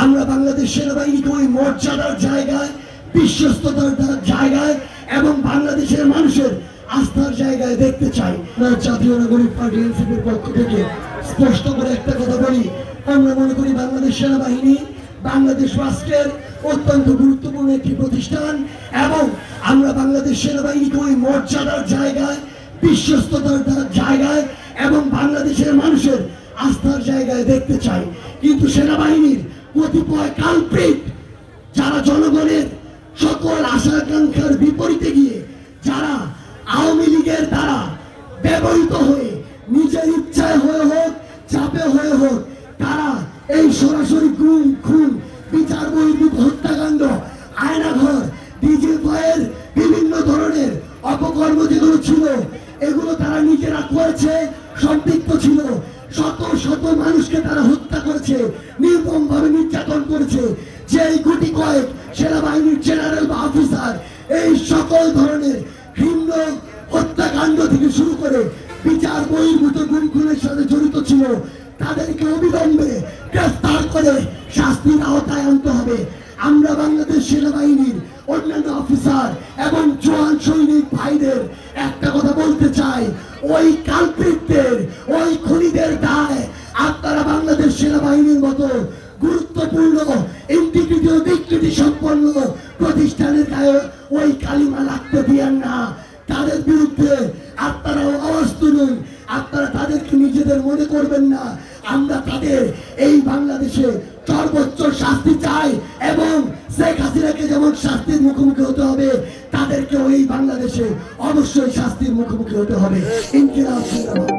আমরা বাংলাদেশ সেনাবাহিনীকে ওই মর্যাদার জায়গায়, বিশ্বস্ততার জায়গায় এবং বাংলাদেশের মানুষের আস্থার জায়গায় দেখতে চাই। জাতীয় নাগরিক পার্টি এনসিপির পক্ষ থেকে স্পষ্ট করে একটা কথা বলি, আমরা মনে করি বাংলাদেশ সেনাবাহিনী বাংলাদেশ রাষ্ট্রের অত্যন্ত গুরুত্বপূর্ণ একটি প্রতিষ্ঠান এবং আমরা বাংলাদেশ সেনাবাহিনীকে ওই মর্যাদার জায়গায়, বিশ্বস্ততার জায়গায় এবং বাংলাদেশের মানুষের আস্থার জায়গায় দেখতে চাই। কিন্তু সেনাবাহিনীর কতিপয় কালপ্রিট যারা জনগণের সকল আশা আকাঙ্ক্ষার বিপরীতে গিয়ে যারা আওয়ামী লীগের দ্বারা ব্যবহৃত হয়ে নিজের ইচ্ছায় হয়ে হোক, চাপে হয়ে হোক, তারা এই সরাসরি গুম, খুন, বিচার বহির্ভূত হত্যাকাণ্ড, আয়নাঘর, ডিজিএফআইয়ের বিভিন্ন ধরনের অপকর্ম যেগুলো ছিল এগুলো তারা নিজেরা করেছে, সম্পৃক্ত ছিল। শত শত মানুষকে তারা হত্যা করেছে, নির্মম ভাবে নির্যাতন করেছে। যে এই গুটি কয়েক সেনাবাহিনীর জেনারেল বা অফিসার এই সকল ধরনের ঘৃণ্য হত্যাকাণ্ড থেকে শুরু করে বিচার বহির্ভূত গুম খুনের সাথে জড়িত ছিল, তাদেরকে অবিলম্বে গ্রেফতার করে শাস্তির আওতায় আনতে হবে। আমরা বাংলাদেশ সেনাবাহিনীর অন্যান্য অফিসার এবং জওয়ান সৈনিক ভাইদের একটা কথা বলতে চাই, ওই কালপ্রিটদের, ওই খুনিদের দায় আপনারা বাংলাদেশ সেনাবাহিনীর মতো গুরুত্বপূর্ণ ইন্টিগ্রিটি ও ডিগনিটি সম্পন্ন প্রতিষ্ঠানের গায়ে ওই কালিমা লাগতে দিয়েন না। তাদের বিরুদ্ধে আপনারাও আওয়াজ তুলুন, আপনারা তাদেরকে নিজেদের মনে করবেন না। আমরা তাদের এই বাংলাদেশে সর্বোচ্চ শাস্তি চাই এবং শেখ হাসিনাকে যেমন শাস্তির মুখোমুখি হতে হবে, তাদেরকেও এই বাংলাদেশে অবশ্যই শাস্তির মুখোমুখি হতে হবে। ইনকিলাব জিন্দাবাদ।